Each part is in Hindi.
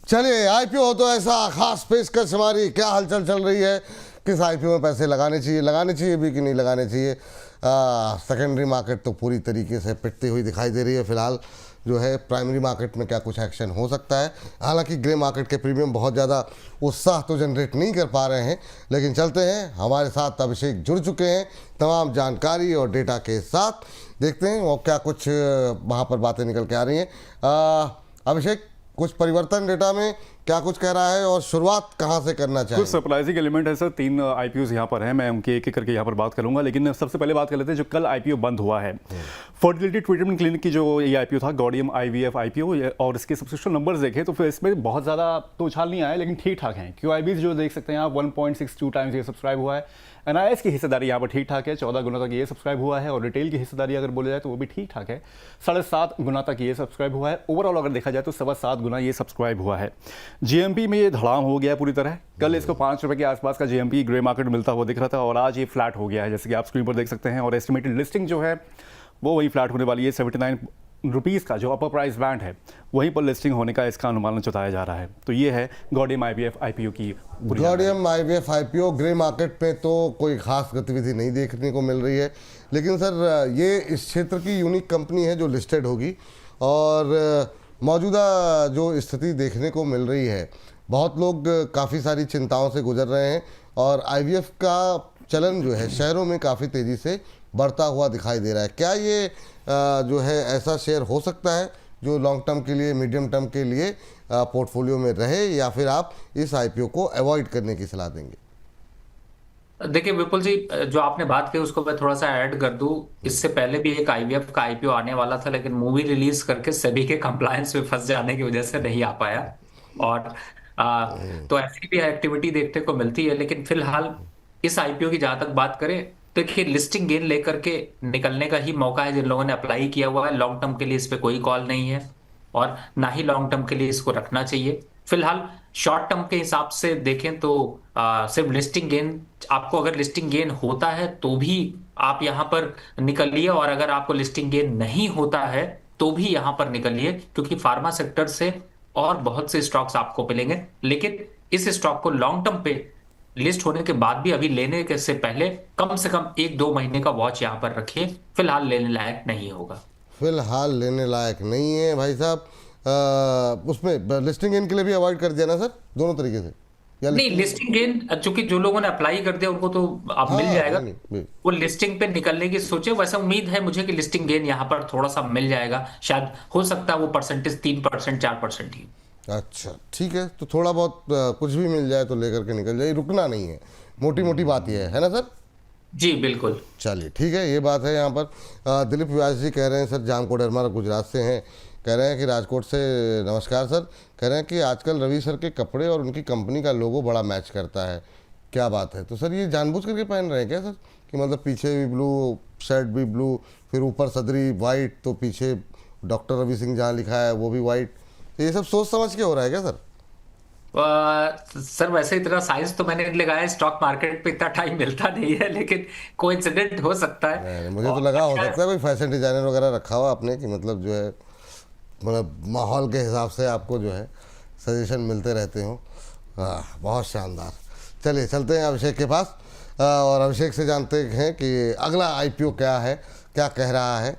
चलिए, आईपीओ हो तो ऐसा खास पेशकश हमारी क्या हलचल चल रही है, किस आईपीओ में पैसे लगाने चाहिए भी कि नहीं लगाने चाहिए। सेकेंडरी मार्केट तो पूरी तरीके से पिटती हुई दिखाई दे रही है फिलहाल। जो है प्राइमरी मार्केट में क्या कुछ एक्शन हो सकता है। हालांकि ग्रे मार्केट के प्रीमियम बहुत ज़्यादा उत्साह तो जनरेट नहीं कर पा रहे हैं, लेकिन चलते हैं, हमारे साथ अभिषेक जुड़ चुके हैं तमाम जानकारी और डेटा के साथ। देखते हैं वो क्या कुछ वहाँ पर बातें निकल के आ रही हैं। अभिषेक, कुछ परिवर्तन डेटा में क्या कुछ कह रहा है और शुरुआत कहां से करना चाहिए? कुछ सरप्राइजिंग एलिमेंट है सर। 3 आईपीओ यहाँ पर हैं, मैं उनके एक एक करके यहाँ पर बात करूंगा, लेकिन सबसे पहले बात कर लेते हैं जो कल आईपीओ बंद हुआ है। फर्टिलिटी ट्रीटमेंट क्लिनिक की जो ये आईपीओ था, गॉडियम आईवीएफ आईपीओ, और इसके सब्सक्रिप्शन नंबर्स देखें तो फिर इसमें बहुत ज़्यादा तो उछाल नहीं आया, लेकिन ठीक ठाक हैं। क्यूआईबीज जो देख सकते हैं आप 1.62 टाइम्स ये सब्सक्राइब हुआ है। एनआईएस की हिस्सेदारी यहाँ पर ठीक ठाक है, 14 गुना तक ये सब्सक्राइब हुआ है, और रिटेल की हिस्सेदारी अगर बोला जाए तो वो भी ठीक ठाक है, 7.5 गुना तक ये सब्सक्राइब हुआ है। ओवरऑल अगर देखा जाए तो 7.25 गुना ये सब्सक्राइब हुआ है। जीएमपी में ये धड़ाम हो गया है पूरी तरह। कल इसको 5 रुपए के आसपास का जीएमपी ग्रे मार्केट मिलता हुआ दिख रहा था, और आज ये फ्लैट हो गया है, जैसे कि आप स्क्रीन पर देख सकते हैं। और एस्टिमेटेड लिस्टिंग जो है वो वही फ्लैट होने वाली है। 79 रुपीज़ का जो अपर प्राइस बैंड है वहीं पर लिस्टिंग होने का इसका अनुमान जताया जा रहा है। तो ये है गॉडियम आईवीएफ आईपीओ की। गॉडियम आईवीएफ आईपीओ ग्रे मार्केट में तो कोई खास गतिविधि नहीं देखने को मिल रही है, लेकिन सर ये इस क्षेत्र की यूनिक कंपनी है जो लिस्टेड होगी, और मौजूदा जो स्थिति देखने को मिल रही है, बहुत लोग काफ़ी सारी चिंताओं से गुजर रहे हैं, और आईवीएफ का चलन जो है शहरों में काफ़ी तेज़ी से बढ़ता हुआ दिखाई दे रहा है। क्या ये जो है ऐसा शेयर हो सकता है जो लॉन्ग टर्म के लिए, मीडियम टर्म के लिए पोर्टफोलियो में रहे, या फिर आप इस आईपीओ को अवॉइड करने की सलाह देंगे? देखिए विपुल जी, जो आपने बात की उसको मैं थोड़ा सा ऐड कर दूं। इससे पहले भी एक आईवीएफ का आईपीओ आने वाला था, लेकिन मूवी रिलीज करके सभी के कंप्लायंस में फंस जाने की वजह से नहीं आ पाया। और तो ऐसी भी एक्टिविटी देखने को मिलती है। लेकिन फिलहाल इस आईपीओ की जहां तक बात करें, देखिए लिस्टिंग गेन लेकर के निकलने का ही मौका है जिन लोगों ने अप्लाई किया हुआ है। लॉन्ग टर्म के लिए इस पे कोई कॉल नहीं है, और ना ही लॉन्ग टर्म के लिए इसको रखना चाहिए। फिलहाल शॉर्ट टर्म के हिसाब से देखें तो सिर्फ लिस्टिंग गेन, आपको अगर लिस्टिंग गेन होता है तो भी आप यहां पर निकलिए, और अगर आपको लिस्टिंग गेन नहीं होता है तो भी यहां पर निकलिए, क्योंकि फार्मा सेक्टर से और बहुत से स्टॉक्स आपको मिलेंगे। लेकिन इस स्टॉक को लॉन्ग टर्म पे लिस्ट होने के बाद भी अभी लेने के से पहले कम से कम 1-2 महीने का वॉच यहां पर रखिए। फिलहाल लेने लायक नहीं होगा। फिलहाल लेने लायक नहीं है भाई साहब। उसमें लिस्टिंग गेन के लिए भी अवॉइड कर दिया ना सर, दोनों तरीके से? या नहीं, लिस्टिंग गेन चूंकि जो लोगों ने अप्लाई कर दिया उनको तो अब मिल जाएगा। नहीं। वो लिस्टिंग पे निकलने की सोचे। वैसे उम्मीद है मुझे कि लिस्टिंग गेन यहाँ पर थोड़ा सा मिल जाएगा। शायद हो सकता है वो परसेंटेज 3%, 4% ही। अच्छा ठीक है, तो थोड़ा बहुत कुछ भी मिल जाए तो लेकर के निकल जाए, रुकना नहीं है। मोटी मोटी बात यह है ना सर? जी बिल्कुल। चलिए ठीक है, ये बात है। यहाँ पर दिलीप व्यास जी कह रहे हैं सर, जामकोट हमारा गुजरात से हैं, कह रहे हैं कि राजकोट से नमस्कार सर, कह रहे हैं कि आजकल रवि सर के कपड़े और उनकी कंपनी का लोगो बड़ा मैच करता है, क्या बात है? तो सर ये जानबूझ करके पहन रहे हैं क्या सर, कि मतलब पीछे भी ब्लू, शर्ट भी ब्लू, फिर ऊपर सदरी वाइट, तो पीछे डॉक्टर रवि सिंह जहाँ लिखा है वो भी वाइट, तो ये सब सोच समझ के हो रहा है क्या सर? सर वैसे इतना साइंस तो मैंने लगाया, स्टॉक मार्केट पे इतना टाइम मिलता नहीं है, लेकिन कोइंसिडेंट हो सकता है। मुझे तो लगा हो सकता है कोई फैशन डिजाइनर वगैरह रखा हुआ आपने, कि मतलब जो है मतलब माहौल के हिसाब से आपको जो है सजेशन मिलते रहते हो। बहुत शानदार। चलिए चलते हैं अभिषेक के पास, और अभिषेक से जानते हैं कि अगला आईपीओ क्या है, क्या कह रहा है।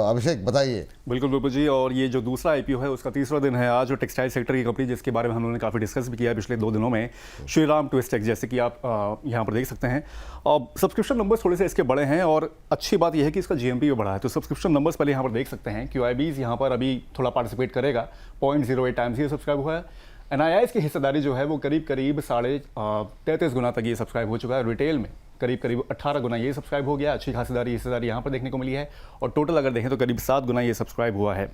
अभिषेक बताइए। बिल्कुल बिल्कुल जी, और ये जो दूसरा आईपीओ है उसका तीसरा दिन है आज, जो टेक्सटाइल सेक्टर की कंपनी जिसके बारे में हम लोगों ने काफ़ी डिस्कस भी किया है पिछले 2 दिनों में, श्रीराम ट्विस्टेक्स, जैसे कि आप यहाँ पर देख सकते हैं। सब्सक्रिप्शन नंबर्स थोड़े से इसके बड़े हैं, और अच्छी बात यह है कि इसका जीएमपी भी बढ़ा है। तो सब्सक्रिप्शन नंबर्स पहले यहाँ पर देख सकते हैं। क्यूआईबीज यहाँ पर अभी थोड़ा पार्टिसिपेट करेगा, 0.08 टाइम्स ये सब्सक्राइब हुआ है। एनआईआईएस की हिस्सेदारी जो है वो करीब 33.5 गुना तक ये सब्सक्राइब हो चुका है। रिटेल में करीब 18 गुना ये सब्सक्राइब हो गया। अच्छी खासी हिस्सेदारी यहाँ पर देखने को मिली है, और टोटल अगर देखें तो करीब 7 गुना ये सब्सक्राइब हुआ है।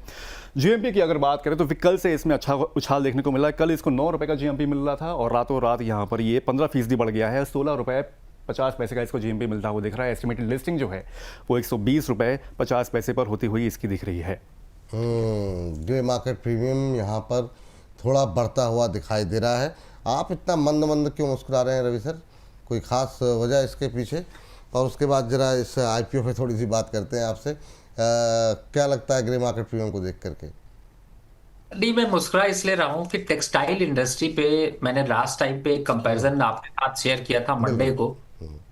जीएमपी की अगर बात करें तो कल से इसमें अच्छा उछाल देखने को मिला है। कल इसको 9 रुपये का जीएमपी मिल रहा था, और रातों रात यहाँ पर ये 15% बढ़ गया है। 16 रुपये 50 पैसे का इसको जीएमपी मिलता हुआ दिख रहा है। एस्टिमेटेड लिस्टिंग जो है वो 120 रुपये 50 पैसे पर होती हुई इसकी दिख रही है। ग्रे मार्केट प्रीमियम यहाँ पर थोड़ा बढ़ता हुआ दिखाई दे रहा है। आप इतना मंद मंद क्यों मुस्कुरा रहे हैं रवि सर, कोई ख़ास वजह इसके पीछे? और उसके बाद ज़रा इस आईपीओ पे थोड़ी सी बात करते हैं आपसे। क्या लगता है ग्रे मार्केट प्रीमियम को देख करके? नहीं, मैं मुस्कुरा इसलिए रहा हूँ कि टेक्सटाइल इंडस्ट्री पे मैंने लास्ट टाइम पे एक कंपैरिजन आपके साथ शेयर किया था मंडे बिल्कुल। को।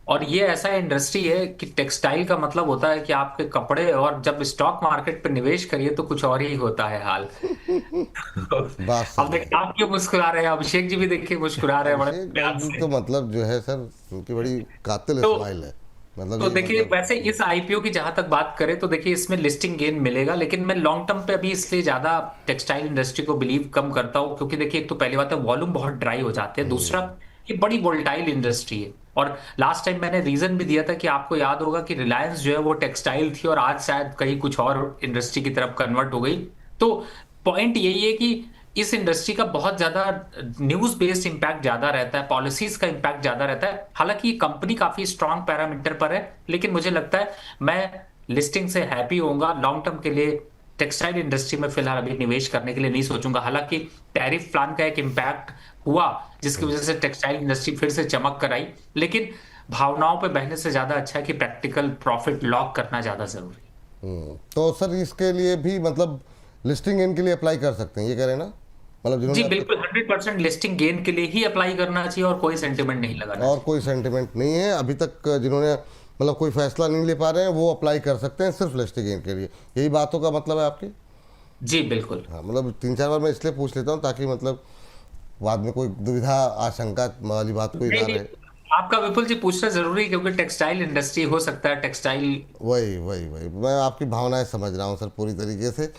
और ये ऐसा इंडस्ट्री है कि टेक्सटाइल का मतलब होता है कि आपके कपड़े, और जब स्टॉक मार्केट पे निवेश करिए तो कुछ और ही होता है हाल। बात अब सही है। देखिए आप क्यों मुस्कुरा रहे हैं, अभिषेक जी भी देखिए मुस्कुरा रहे हैं बड़े अभिषेक प्यार जी से। तो मतलब जो है सर, उनकी बड़ी कातिल तो स्माइल है। मतलब तो ये देखिए, मतलब। वैसे इस आईपीओ की जहां तक बात करें तो देखिए इसमें लिस्टिंग गेन मिलेगा, लेकिन मैं लॉन्ग टर्म पे अभी इसलिए ज्यादा टेक्सटाइल इंडस्ट्री को बिलीव कम करता हूं, क्योंकि देखिए एक तो पहली बात है वॉल्यूम बहुत ड्राई हो जाते हैं, दूसरा ये बड़ी वोल्टाइल इंडस्ट्री है। और लास्ट टाइम मैंने रीजन भी दिया था कि आपको याद होगा कि रिलायंस जो है वो टेक्सटाइल थी और आज शायद कहीं कुछ और इंडस्ट्री की तरफ कन्वर्ट हो गई। तो पॉइंट यही है कि इस इंडस्ट्री का बहुत ज्यादा न्यूज बेस्ड इंपैक्ट ज्यादा रहता है, पॉलिसीज का इंपैक्ट ज्यादा रहता है। हालांकि ये कंपनी काफी स्ट्रांग पैरामीटर पर है, लेकिन मुझे लगता है मैं लिस्टिंग से हैप्पी होऊंगा। लॉन्ग टर्म के लिए टेक्सटाइल इंडस्ट्री में फिलहाल अभी निवेश करने के लिए नहीं सोचूंगा। हालांकि टैरिफ प्लान का एक इम्पैक्ट हुआ जिसकी वजह से टेक्सटाइल इंडस्ट्री फिर से चमक कर आई, लेकिन भावनाओं पे बहने से ज्यादा अच्छा है कि प्रैक्टिकल प्रॉफिट लॉक करना ज्यादा जरूरी है। तो सर इसके लिए भी मतलब लिस्टिंग इनके लिए अप्लाई कर सकते हैं, ये कह रहे हैं ना? मतलब जी जिन्होंने अब तक। बिल्कुल, 100% लिस्टिंग गेन के लिए ही अप्लाई करना चाहिए और कोई सेंटिमेंट नहीं लगाना और चाहिए। कोई सेंटिमेंट नहीं है अभी तक, जिन्होंने मतलब कोई फैसला नहीं ले पा रहे हैं वो अप्लाई कर सकते हैं सिर्फ लिस्टिंग इनके लिए। यही बातों का मतलब है आपकी? जी बिल्कुल। हाँ, मतलब 3-4 बार मैं इसलिए पूछ लेता हूँ ताकि मतलब बाद में कोई दुविधा आशंका वाली बात कोई नहीं ना नहीं, रहे। आपका विपुल जी पूछना जरूरी है, क्योंकि टेक्सटाइल इंडस्ट्री हो सकता है टेक्सटाइल। वही वही वही मैं आपकी भावनाएं समझ रहा हूँ सर पूरी तरीके से।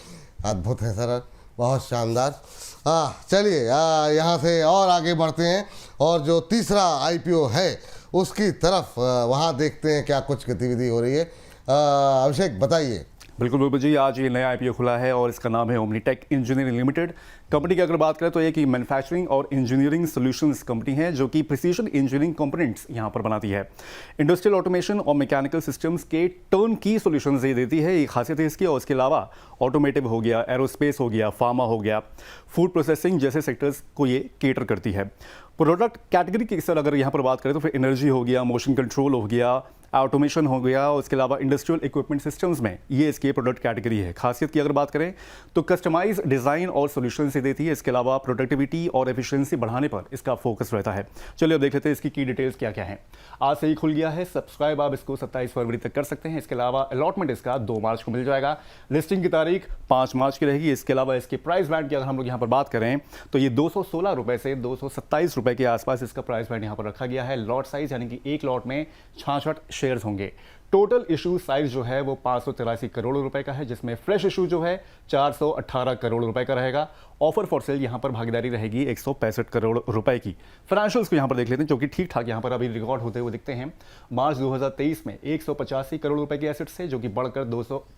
अद्भुत है सर, बहुत शानदार। हाँ चलिए, यहाँ से और आगे बढ़ते हैं और जो तीसरा आईपीओ है उसकी तरफ वहाँ देखते हैं क्या कुछ गतिविधि हो रही है। अभिषेक बताइए। बिल्कुल बिल्कुल जी, आज ये नया आईपीओ खुला है और इसका नाम है ओमनीटेक इंजीनियरिंग लिमिटेड। कंपनी की अगर बात करें तो एक मैन्युफैक्चरिंग और इंजीनियरिंग सॉल्यूशंस कंपनी है जो कि प्रिसीजन इंजीनियरिंग कंपोनेंट्स यहाँ पर बनाती है। इंडस्ट्रियल ऑटोमेशन और मैकेनिकल सिस्टम्स के टर्न की सॉल्यूशंस ये देती है, ये खासियत है इसकी। और इसके अलावा ऑटोमेटिव हो गया, एरोस्पेस हो गया, फार्मा हो गया, फूड प्रोसेसिंग जैसे सेक्टर्स को ये केटर करती है। प्रोडक्ट कैटेगरी की सर अगर यहाँ पर बात करें तो फिर एनर्जी हो गया, मोशन कंट्रोल हो गया, ऑटोमेशन हो गया, उसके अलावा इंडस्ट्रियल इक्विपमेंट सिस्टम्स में ये इसकी प्रोडक्ट कैटेगरी है। खासियत की अगर बात करें तो कस्टमाइज डिज़ाइन और सॉल्यूशन से देती है। इसके अलावा प्रोडक्टिविटी और एफिशिएंसी बढ़ाने पर इसका फोकस रहता है। चलिए अब देख लेते हैं इसकी की डिटेल्स क्या क्या है। आज से ही खुल गया है, सब्सक्राइब आप इसको 27 फरवरी तक कर सकते हैं। इसके अलावा अलॉटमेंट इसका 2 मार्च को मिल जाएगा। लिस्टिंग की तारीख 5 मार्च की रहेगी। इसके अलावा इसके प्राइस बैंड की अगर हम लोग यहाँ पर बात करें तो ये 216 रुपए से 227 रुपए के आसपास इसका प्राइस बैंड यहाँ पर रखा गया है। लॉट साइज यानी कि एक लॉट में 66 शेयर्स होंगे। टोटल इशू साइज जो है वो 583 करोड़ रुपए का है, जिसमें फ्रेश इशू जो है 418 करोड़ रुपए का रहेगा। ऑफर फॉर सेल यहां पर भागीदारी रहेगी 165 करोड़ रुपए की। फाइनेंशियल्स को यहां पर देख लेते हैं जो कि ठीक ठाक यहां पर अभी रिकॉर्ड होते हुए दिखते हैं। मार्च 2023 में 185 करोड़ रुपए की एसेट्स है जो कि बढ़कर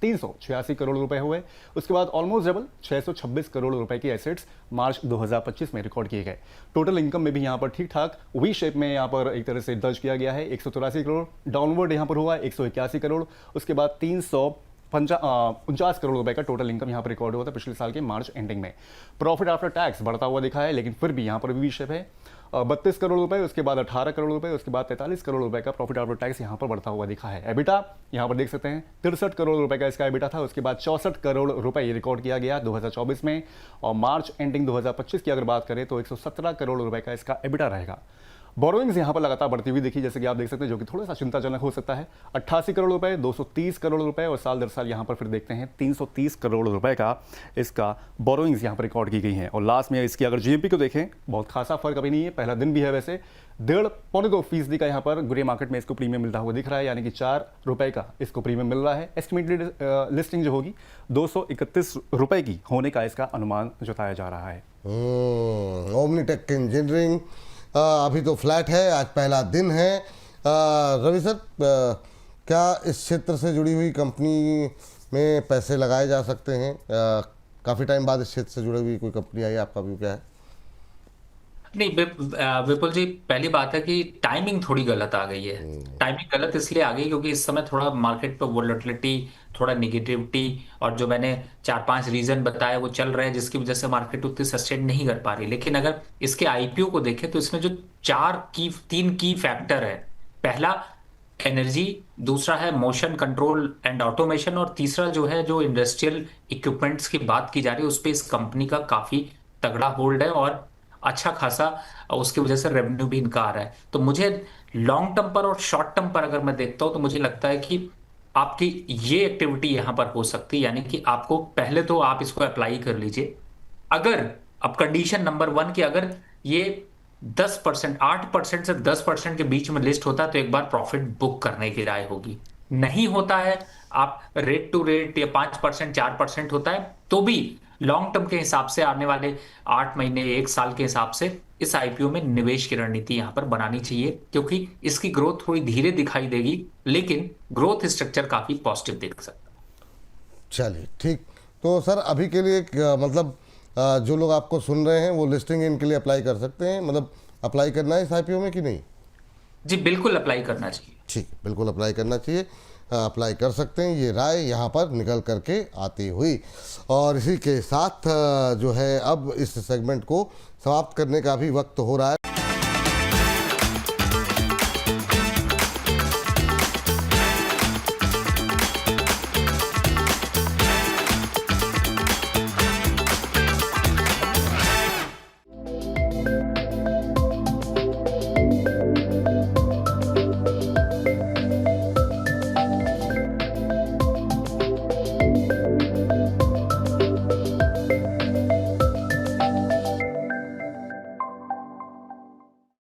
386 करोड़ रुपए हुए। उसके बाद ऑलमोस्ट डबल 626 करोड़ रुपए की एसेट्स मार्च 2025 में रिकॉर्ड किए गए। टोटल इनकम में भी यहां पर ठीक ठाक वी शेप में यहां पर एक तरह से दर्ज किया गया है। 183 करोड़ डाउनवर्ड यहां पर हुआ 181 करोड़। उसके बाद 349 करोड़ रुपए का टोटल इनकम यहां पर रिकॉर्ड हुआ था पिछले साल के मार्च एंडिंग में। प्रॉफिट आफ्टर टैक्स बढ़ता हुआ दिखा है, लेकिन फिर भी यहां पर वी शेप है। 32 करोड़ रुपए, उसके बाद 18 करोड़ रुपए, उसके बाद 43 करोड़ रुपए का प्रॉफिट आफ्टर टैक्स यहां पर बढ़ता हुआ दिखा है। एबिटा यहां पर देख सकते हैं 63 करोड़ रुपए का इसका एबिटा था। उसके बाद 64 करोड़ रुपए ये रिकॉर्ड किया गया 2024 में। और मार्च एंडिंग 2025 की अगर बात करें तो 117 करोड़ रुपए का इसका एबिटा रहेगा। बोरोइंग्स यहां पर लगातार बढ़ती हुई देखी, जैसे कि आप देख सकते हैं, जो कि थोड़ा सा चिंताजनक हो सकता है। 88 करोड़ रुपए, 230 करोड़ रुपए और साल दर साल यहां पर फिर देखते हैं 330 करोड़ रुपए का इसका बोरोइंग्स यहां पर रिकॉर्ड की गई है। और लास्ट में इसकी अगर जीएमपी को देखें बहुत खासा फर्क अभी नहीं है, पहला दिन भी है वैसे। 1.5-2% का यहां पर ग्रे मार्केट में इसको प्रीमियम मिलता हुआ दिख रहा है, यानी कि 4 रुपए का इसको प्रीमियम मिल रहा है। एस्टिमेटेड लिस्टिंग जो होगी 231 रुपए की होने का इसका अनुमान जताया जा रहा है। ओमनीटेक इंजीनियरिंग अभी तो फ्लैट है, आज पहला दिन है। रवि सर, क्या इस क्षेत्र से जुड़ी हुई कंपनी में पैसे लगाए जा सकते हैं? काफ़ी टाइम बाद इस क्षेत्र से जुड़ी हुई कोई कंपनी आई, आपका व्यू क्या है? नहीं विपुल जी, पहली बात है कि टाइमिंग थोड़ी गलत आ गई है। टाइमिंग गलत इसलिए आ गई क्योंकि इस समय थोड़ा मार्केट पे वोलेटिलिटी, थोड़ा निगेटिविटी, और जो मैंने 4-5 रीजन बताए वो चल रहे हैं, जिसकी वजह से मार्केट उतनी सस्टेन नहीं कर पा रही। लेकिन अगर इसके आईपीओ को देखें तो इसमें जो 3 की फैक्टर है। पहला, एनर्जी, दूसरा है मोशन कंट्रोल एंड ऑटोमेशन, और तीसरा जो है, जो इंडस्ट्रियल इक्विपमेंट्स की बात की जा रही है, उस पे इस कंपनी का काफी तगड़ा होल्ड है और अच्छा खासा उसकी वजह से रेवेन्यू भी इनका आ रहा है। तो मुझे लॉन्ग टर्म पर और शॉर्ट टर्म पर अगर मैं देखता हूं तो मुझे लगता है कि आपकी ये एक्टिविटी यहां पर हो सकती है, यानी कि आपको पहले तो आप इसको अप्लाई कर लीजिए। अगर अब कंडीशन नंबर वन की अगर ये 10%, 8% से 10% के बीच में लिस्ट होता है तो एक बार प्रॉफिट बुक करने की राय होगी। नहीं होता है, आप रेट टू रेट या 5%, 4% होता है, तो भी लॉन्ग टर्म के हिसाब से आने वाले 8 महीने, 1 साल के हिसाब से इस आईपीओ में निवेश की रणनीति यहां पर बनानी चाहिए, क्योंकि इसकी ग्रोथ थोड़ी धीरे दिखाई देगी, लेकिन ग्रोथ स्ट्रक्चर काफी पॉजिटिव दिख सकता है। चलिए ठीक। तो सर अभी के लिए मतलब जो लोग आपको सुन रहे हैं वो लिस्टिंग इनके लिए अप्लाई कर सकते हैं, मतलब अप्लाई करना है इस आईपीओ में कि नहीं? जी बिल्कुल अप्लाई करना चाहिए। ठीक, बिल्कुल अप्लाई करना चाहिए, अप्लाई कर सकते हैं। ये राय यहाँ पर निकल करके आती हुई, और इसी के साथ जो है अब इस सेगमेंट को समाप्त करने का भी वक्त हो रहा है।